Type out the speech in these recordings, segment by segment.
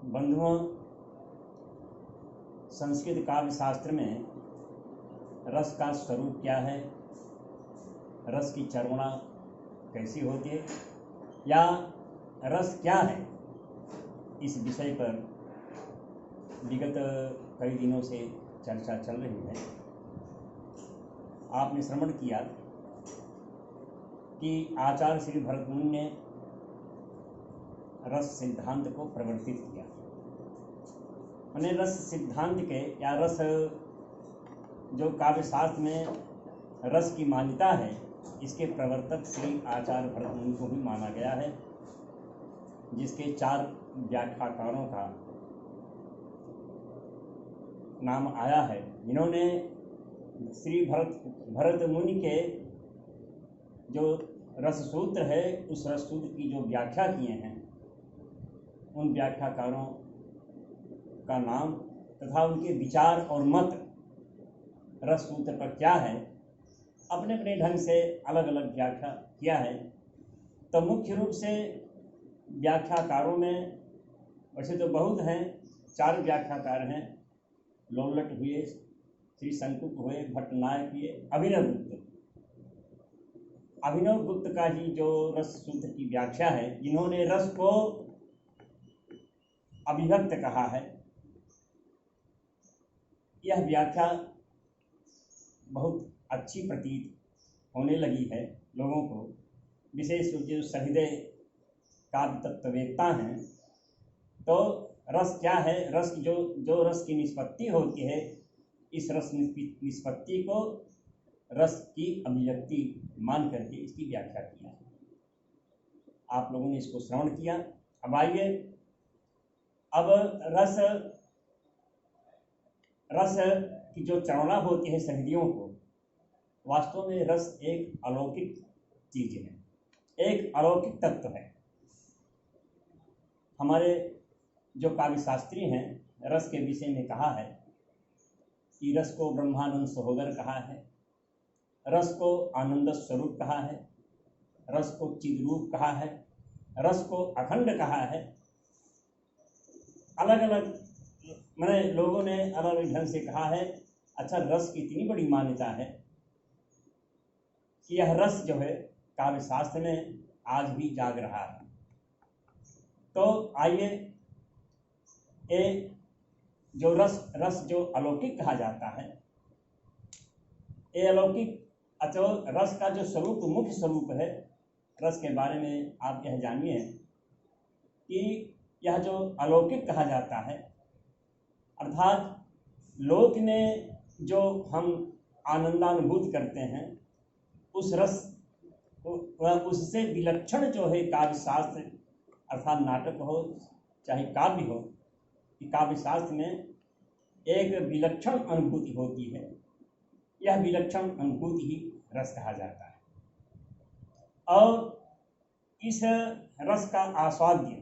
बंधुओं, संस्कृत काव्य शास्त्र में रस का स्वरूप क्या है, रस की चर्वणा कैसी होती है या रस क्या है, इस विषय पर विगत कई दिनों से चर्चा चल रही है। आपने श्रवण किया कि आचार्य श्री भरतमुनि ने रस सिद्धांत को प्रवर्तित किया। मैंने रस सिद्धांत के या रस जो काव्य शास्त्र में रस की मान्यता है, इसके प्रवर्तक श्री आचार्य भरतमुनि को भी माना गया है, जिसके 4 व्याख्याकारों का नाम आया है, जिन्होंने श्री भरतमुनि के जो रस सूत्र है उस रस सूत्र की जो व्याख्या किए हैं, उन व्याख्याकारों का नाम तथा उनके विचार और मत रस सूत्र पर क्या है, अपने अपने ढंग से अलग अलग व्याख्या किया है। तो मुख्य रूप से व्याख्याकारों में वैसे तो बहुत हैं, 4 व्याख्याकार हैं, लोलट हुए, श्री शंकुक हुए, भट्टनायक हुए, अभिनव गुप्त का ही जो रस सूत्र की व्याख्या है, जिन्होंने रस को अभिव्यक्त कहा है, यह व्याख्या बहुत अच्छी प्रतीत होने लगी है लोगों को, विशेष रूप से जो सहृदय काव्य तत्ववेत्ता हैं। तो रस क्या है, रस जो रस की निष्पत्ति होती है, इस रस निष्पत्ति को रस की अभिव्यक्ति मान करके इसकी व्याख्या किया। आप लोगों ने इसको श्रवण किया। अब आइए, अब रस की जो चर्वणा होती है सहृदयों को, वास्तव में रस एक अलौकिक चीज है, एक अलौकिक तत्व है। हमारे जो काव्य शास्त्री हैं, रस के विषय में कहा है कि रस को ब्रह्मानंद सहोदर कहा है, रस को आनंद स्वरूप कहा है, रस को चिद्रूप कहा है, रस को अखंड कहा है। अलग अलग मैंने लोगों ने अलग अलग ढंग से कहा है। अच्छा, रस की इतनी बड़ी मान्यता है कि यह रस जो है काव्य शास्त्र में आज भी जाग रहा है। तो आइए, ये जो रस जो अलौकिक कहा जाता है, ये अलौकिक रस का जो स्वरूप, मुख्य स्वरूप है रस के बारे में आप यह जानिए कि यह जो अलौकिक कहा जाता है, अर्थात लोक में जो हम आनंदानुभूति करते हैं, उस रस उससे विलक्षण जो है काव्य शास्त्र अर्थात नाटक हो चाहे काव्य हो, कि काव्य शास्त्र में एक विलक्षण अनुभूति होती है। यह विलक्षण अनुभूति ही रस कहा जाता है। और इस रस का आस्वाद्य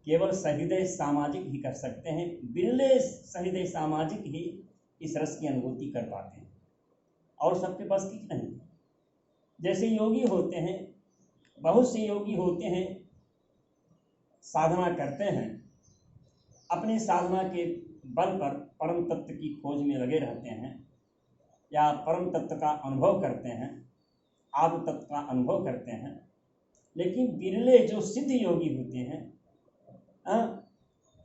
केवल सहृदय सामाजिक ही कर सकते हैं। बिरले सहृदय सामाजिक ही इस रस की अनुभूति कर पाते हैं, और सबके बस की नहीं। जैसे योगी होते हैं, बहुत से योगी होते हैं, साधना करते हैं, अपने साधना के बल पर परम तत्व की खोज में लगे रहते हैं, या परम तत्व का अनुभव करते हैं, आत्म तत्व का अनुभव करते हैं। लेकिन बिरले जो सिद्ध योगी होते हैं,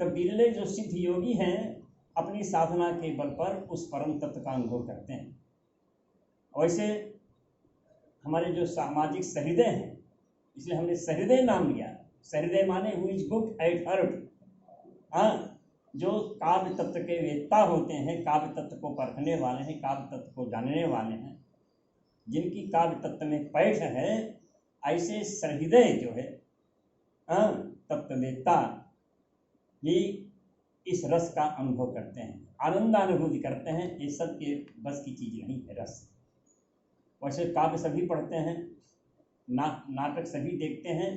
तो बिरले जो सिद्ध योगी हैं, अपनी साधना के बल पर उस परम तत्व का अनुभव करते हैं। वैसे हमारे जो सामाजिक सहृदय हैं, इसलिए हमने सहृदय नाम लिया। सहृदय माने who is good at heart. जो काव्य तत्व के वेत्ता होते हैं, काव्य तत्व को परखने वाले हैं, काव्य तत्व को जानने वाले हैं, जिनकी काव्य तत्व में पैठ है, ऐसे सहृदय जो है तत्ववेत्ता ही इस रस का अनुभव करते हैं, आनंदानुभूति करते हैं। ये सब के बस की चीज नहीं है रस। वैसे काव्य सभी पढ़ते हैं, नाटक सभी देखते हैं,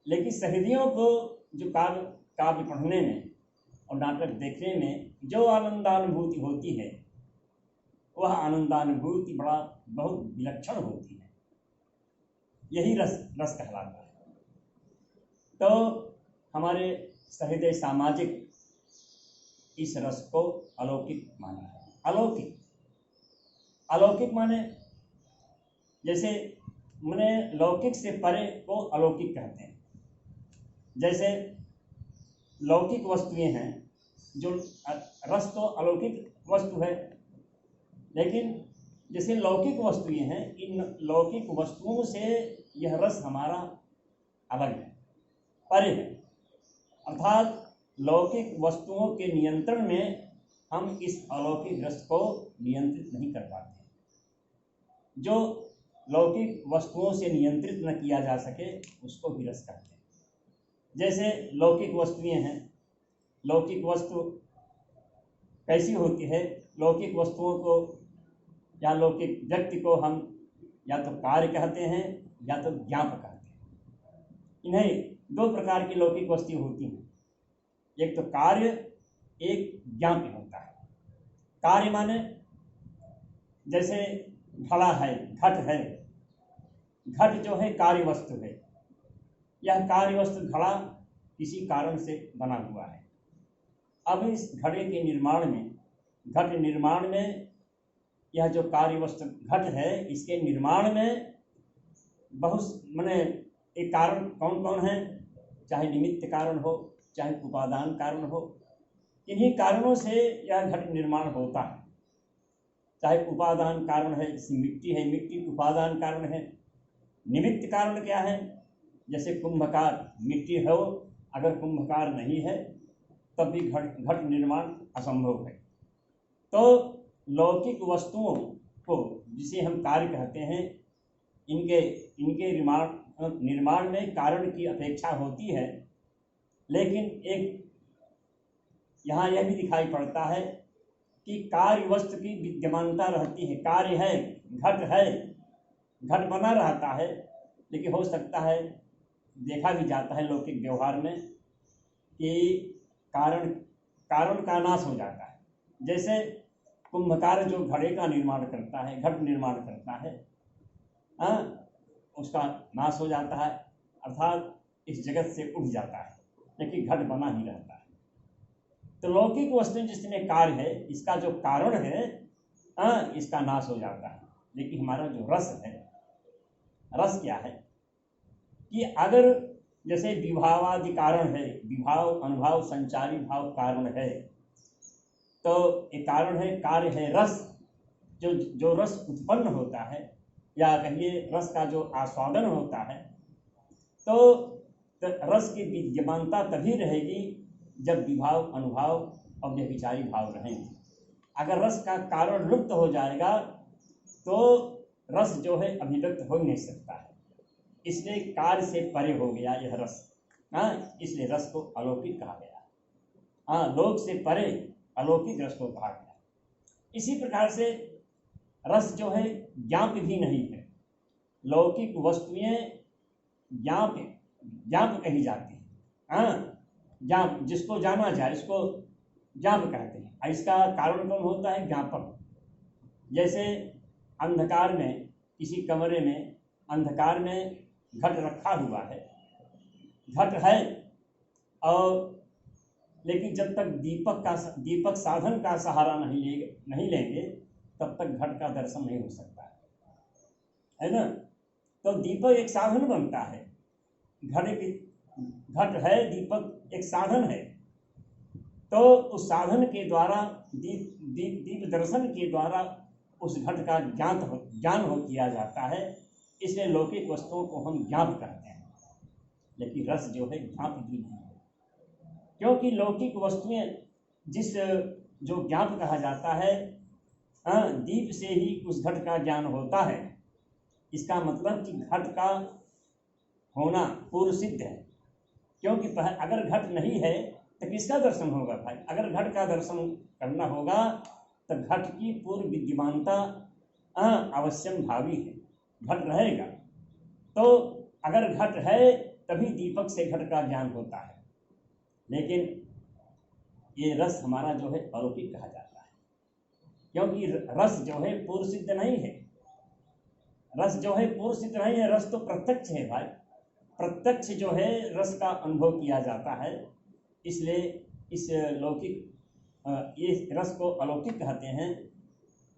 लेकिन सहृदयों को जो काव्य पढ़ने में और नाटक देखने में जो आनंदानुभूति होती है, वह आनंदानुभूति बहुत विलक्षण होती है। यही रस कहलाता है। तो हमारे सहृदय सामाजिक इस रस को अलौकिक माना है। अलौकिक, अलौकिक माने जैसे मैंने लौकिक से परे को अलौकिक कहते हैं। जैसे लौकिक वस्तुएं हैं, जो रस तो अलौकिक वस्तु है, लेकिन जैसे लौकिक वस्तुएं हैं, इन लौकिक वस्तुओं से यह रस हमारा अलग है, परे है। अर्थात लौकिक वस्तुओं के नियंत्रण में हम इस अलौकिक रस को नियंत्रित नहीं कर पाते। जो लौकिक वस्तुओं से नियंत्रित न किया जा सके उसको भी रस कहते हैं। जैसे लौकिक वस्तुएं हैं, लौकिक वस्तु कैसी होती है? लौकिक वस्तुओं को या लौकिक व्यक्ति को हम या तो कार्य कहते हैं या तो ज्ञाप कहते हैं। इन्हें दो प्रकार की लौकिक वस्तु होती हैं, एक तो कार्य, एक ज्ञाप होता है। कार्य माने जैसे घड़ा है, घट है, घट जो है कार्य वस्तु है। यह कार्य वस्तु घड़ा किसी कारण से बना हुआ है। अब इस घड़े के निर्माण में, घट निर्माण में, यह जो कार्य वस्तु घट है, इसके निर्माण में बहुत माने एक कारण कौन कौन है? चाहे निमित्त कारण हो, चाहे उपादान कारण हो, इन्हीं कारणों से यह घट निर्माण होता है। चाहे उपादान कारण है, जैसे मिट्टी है, मिट्टी उपादान कारण है। निमित्त कारण क्या है? जैसे कुंभकार, मिट्टी हो, अगर कुंभकार नहीं है तब भी घट निर्माण असंभव है। तो लौकिक वस्तुओं को, जिसे हम कार्य कहते हैं, इनके निर्माण में कारण की अपेक्षा होती है। लेकिन एक यहाँ यह भी दिखाई पड़ता है कि कार्य वस्तु की विद्यमानता रहती है। कार्य है, घट है, घट बना रहता है, लेकिन हो सकता है, देखा भी जाता है लौकिक व्यवहार में, कि कारण का नाश हो जाता है। जैसे कुंभकार जो घड़े का निर्माण करता है, घट निर्माण करता है, उसका नाश हो जाता है, अर्थात इस जगत से उठ जाता है, लेकिन घट बना ही रहता है। तो लौकिक वस्तु जिसमें कार्य है, इसका जो कारण है, इसका नाश हो जाता है। लेकिन हमारा जो रस है, रस क्या है कि अगर जैसे विभावादि कारण है, विभाव अनुभाव संचारी भाव कारण है, तो एक कारण है, कार्य है रस। जो रस उत्पन्न होता है, या कहिए रस का जो आस्वादन होता है, तो रस की विद्यमानता तभी रहेगी जब विभाव अनुभाव और व्यभिचारी भाव रहेंगे। अगर रस का कारण लुप्त हो जाएगा तो रस जो है अभिव्यक्त हो नहीं सकता है। इसलिए कार्य से परे हो गया यह रस, इसलिए रस को अलौकिक कहा गया। लोक से परे अलौकिक रस को कहा गया। इसी प्रकार से रस जो है ज्ञाप भी नहीं है। लौकिक वस्तुएं ज्ञाप कही जाती हैं। ज्ञाप, जिसको जाना जाए इसको ज्ञाप कहते हैं। इसका कारण कौन होता है? ज्ञापक। जैसे अंधकार में, किसी कमरे में अंधकार में घट रखा हुआ है, घट है, और लेकिन जब तक दीपक साधन का सहारा नहीं लेंगे तब तक घट का दर्शन नहीं हो सकता है ना। तो दीपक एक साधन बनता है, घट है, दीपक एक साधन है। तो उस साधन के द्वारा, दीप दर्शन के द्वारा उस घट का ज्ञान किया जाता है। इसलिए लौकिक वस्तुओं को हम ज्ञाप कहते हैं, लेकिन रस जो है ज्ञाप भी नहीं है। क्योंकि लौकिक वस्तुएं जो ज्ञाप कहा जाता है, दीप से ही उस घट का ज्ञान होता है। इसका मतलब कि घट का होना पूर्व सिद्ध है। क्योंकि अगर घट नहीं है तो किसका दर्शन होगा भाई? अगर घट का दर्शन करना होगा तो घट की पूर्व विद्यमानता अवश्यम भावी है, घट रहेगा। तो अगर घट है तभी दीपक से घट का ज्ञान होता है। लेकिन ये रस हमारा जो है अलौकिक कहा जाता है, क्योंकि रस जो है पूर्व सिद्ध नहीं है। रस जो है पूर्व सिद्ध नहीं है, रस तो प्रत्यक्ष है भाई। प्रत्यक्ष जो है रस का अनुभव किया जाता है। इसलिए इस लौकिक ये रस को अलौकिक कहते हैं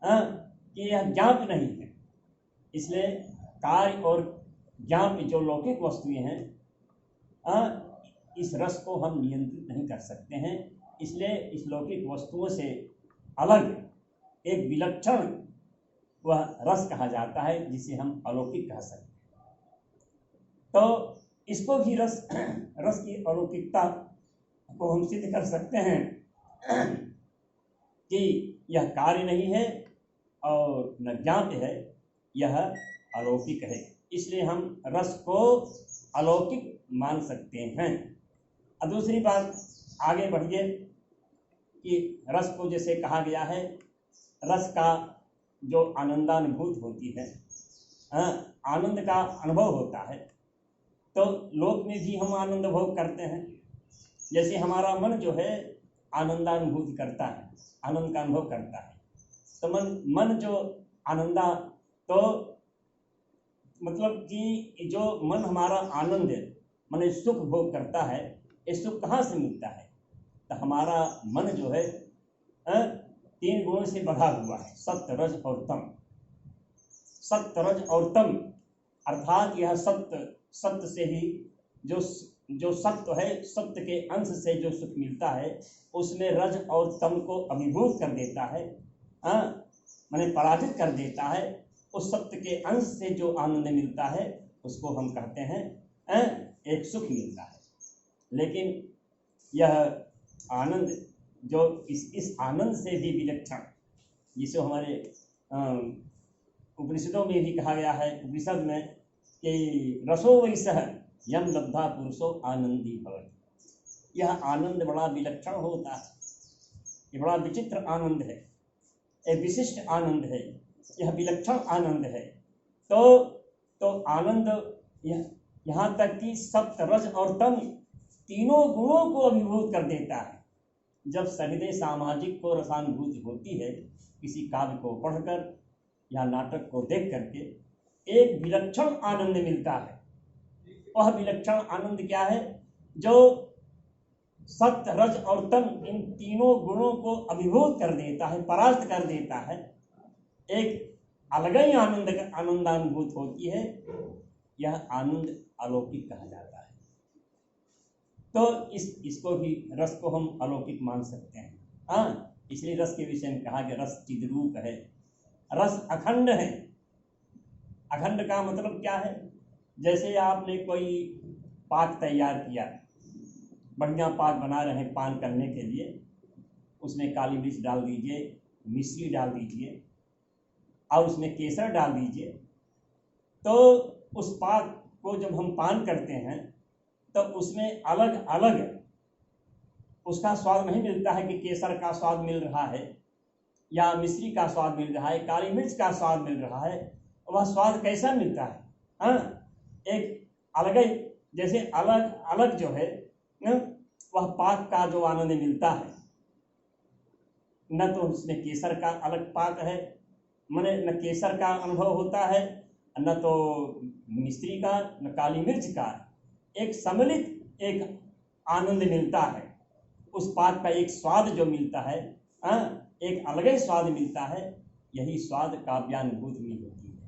कि यह ज्ञात नहीं है। इसलिए कार्य और ज्ञात जो लौकिक वस्तुएं हैं इस रस को हम नियंत्रित नहीं कर सकते हैं। इसलिए इस लौकिक वस्तुओं से अलग एक विलक्षण वह रस कहा जाता है जिसे हम अलौकिक कह सकते हैं। तो इसको भी रस की अलौकिकता को हम सिद्ध कर सकते हैं कि यह कार्य नहीं है और न ज्ञात है, यह अलौकिक है। इसलिए हम रस को अलौकिक मान सकते हैं। और दूसरी बात आगे बढ़िए कि रस को जैसे कहा गया है, रस का जो आनंदानुभूति होती है, आनंद का अनुभव होता है, तो लोक में भी हम आनंद भोग करते हैं। जैसे हमारा मन जो है आनंदानुभूति करता है, आनंद का अनुभव करता है, तो मन जो आनंदा, तो मतलब कि जो मन हमारा आनंद माने सुख भोग करता है, ये सुख कहाँ से मिलता है? तो हमारा मन जो है 3 गुणों से बढ़ा हुआ है, सत्य रज और तम। सत्य रज और तम अर्थात यह सत्य से ही जो सत्य है, सत्य के अंश से जो सुख मिलता है उसमें रज और तम को अभिभूत कर देता है, माने पराजित कर देता है। उस सत्य के अंश से जो आनंद मिलता है उसको हम कहते हैं एक सुख मिलता है। लेकिन यह आनंद जो इस आनंद से भी विलक्षण, जिसे हमारे उपनिषदों में भी कहा गया है, उपनिषद में कि रसो वैसह यम लब्धा पुरुषो आनंदी भवति। यह आनंद बड़ा विलक्षण होता है, ये बड़ा विचित्र आनंद है, एक विशिष्ट आनंद है, यह विलक्षण आनंद है। तो आनंद यहाँ तक कि सप्त रज और तम तीनों गुणों को अभिभूत कर देता है। जब सहृदय सामाजिक को रसानुभूति होती है, किसी काव्य को पढ़कर या नाटक को देख करके एक विलक्षण आनंद मिलता है। वह विलक्षण आनंद क्या है? जो सत्य रज और तम इन तीनों गुणों को अभिभूत कर देता है, परास्त कर देता है। एक अलग ही आनंदानुभूत होती है। यह आनंद अलौकिक कहा जाता है। तो इसको भी रस को हम अलौकिक मान सकते हैं। इसलिए रस के विषय में कहा कि रस चिद्रूप है, रस अखंड है। अखंड का मतलब क्या है? जैसे आपने कोई पाक तैयार किया, बढ़िया पाक बना रहे हैं पान करने के लिए, उसमें काली मिर्च डाल दीजिए, मिश्री डाल दीजिए और उसमें केसर डाल दीजिए। तो उस पाक को जब हम पान करते हैं तो उसमें अलग अलग उसका स्वाद नहीं मिलता है कि केसर का स्वाद मिल रहा है या मिश्री का स्वाद मिल रहा है, काली मिर्च का स्वाद मिल रहा है। वह स्वाद कैसा मिलता है? एक अलग ही, जैसे अलग अलग जो है वह पाक का जो आनंद मिलता है, न तो उसमें केसर का अलग पाक है, माने न केसर का अनुभव होता है, न तो मिश्री का, न काली मिर्च का। एक सम्मिलित एक आनंद मिलता है, उस पाक का एक स्वाद जो मिलता है, एक अलग ही स्वाद मिलता है। यही स्वाद काव्यानुभूति में होती है,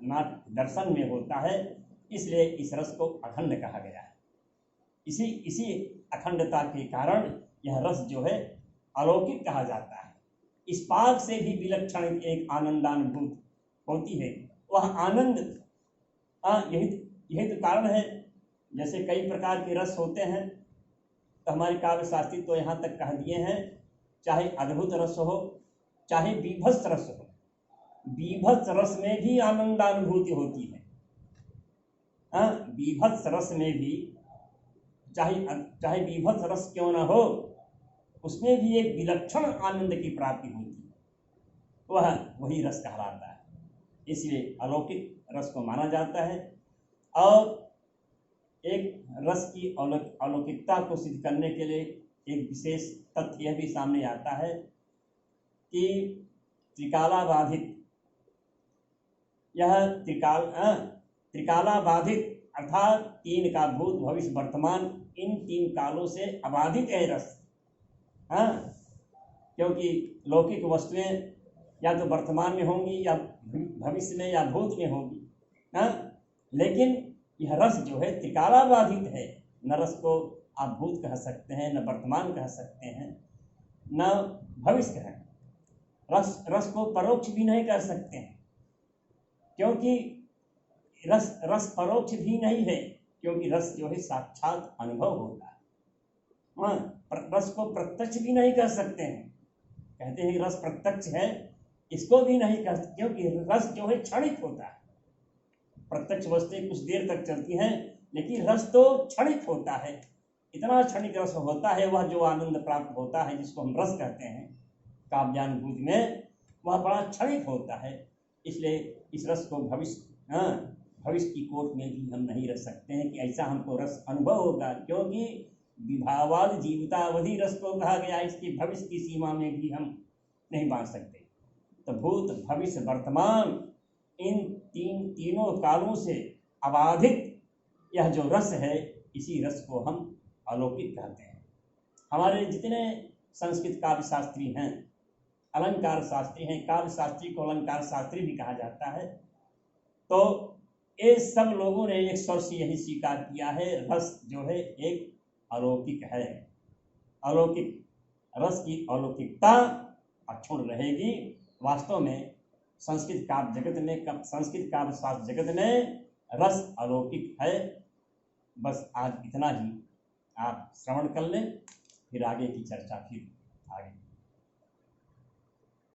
नाट दर्शन में होता है। इसलिए इस रस को अखंड कहा गया है। इसी अखंडता के कारण यह रस जो है अलौकिक कहा जाता है। इस पाक से भी विलक्षण एक आनंदानुभूति होती है। वह आनंद यही तो कारण है। जैसे कई प्रकार के रस होते हैं, तो हमारे काव्य शास्त्री तो यहाँ तक कह दिए हैं, चाहे अद्भुत रस हो, चाहे बीभत्स रस हो, बीभत्स रस में भी आनंदानुभूति होती है। बीभत्स रस में भी चाहे बीभत्स रस क्यों ना हो, उसमें भी एक विलक्षण आनंद की प्राप्ति होती है। वही रस कहलाता है। इसलिए अलौकिक रस को माना जाता है। और एक रस की अलौकिकता को सिद्ध करने के लिए एक विशेष तथ्य यह भी सामने आता है कि त्रिकालाबाधित, यह त्रिकालाबाधित अर्थात 3 का भूत भविष्य वर्तमान, इन तीन कालों से अबाधित है रस। हाँ, क्योंकि लौकिक वस्तुएं या तो वर्तमान में होंगी या भविष्य में या भूत में होगी। हाँ, लेकिन यह रस जो है त्रिकालाबाधित है। न रस को आप भूत कह सकते हैं, न वर्तमान कह सकते हैं, न भविष्य कहें। रस को परोक्ष भी नहीं कर सकते हैं, क्योंकि रस परोक्ष भी नहीं है, क्योंकि रस जो है साक्षात अनुभव होता है। हाँ, रस को प्रत्यक्ष भी नहीं कर सकते हैं। कहते हैं कि रस प्रत्यक्ष है, इसको भी नहीं कर सकते, क्योंकि रस जो है क्षणिक होता है। प्रत्यक्ष वस्तुएं कुछ देर तक चलती हैं, लेकिन रस तो क्षणिक होता है। इतना क्षणिक रस होता है, वह जो आनंद प्राप्त होता है जिसको हम रस कहते हैं काव्यानुभूति में, वह बड़ा क्षणिक होता है। इसलिए इस रस को भविष्य की कोट में भी हम नहीं रख सकते हैं कि ऐसा हमको रस अनुभव होगा, क्योंकि विभावाद जीवितावधि रस को कहा गया, इसकी भविष्य की सीमा में भी हम नहीं बांध सकते। तो भूत भविष्य वर्तमान इन तीनों कालों से अबाधित यह जो रस है, इसी रस को हम अलौकिक कहते हैं। हमारे जितने संस्कृत काव्य शास्त्री हैं, अलंकार शास्त्री हैं, काव्य शास्त्री को अलंकार शास्त्री भी कहा जाता है, तो ये सब लोगों ने एक स्वर से यही स्वीकार किया है, रस जो है एक अलौकिक है। अलौकिक रस की अलौकिकता अक्षुण्ण रहेगी। वास्तव में संस्कृत काव्य शास्त्र जगत में रस अलौकिक है। बस आज इतना ही आप श्रवण कर लें, फिर आगे की चर्चा फिर आगे।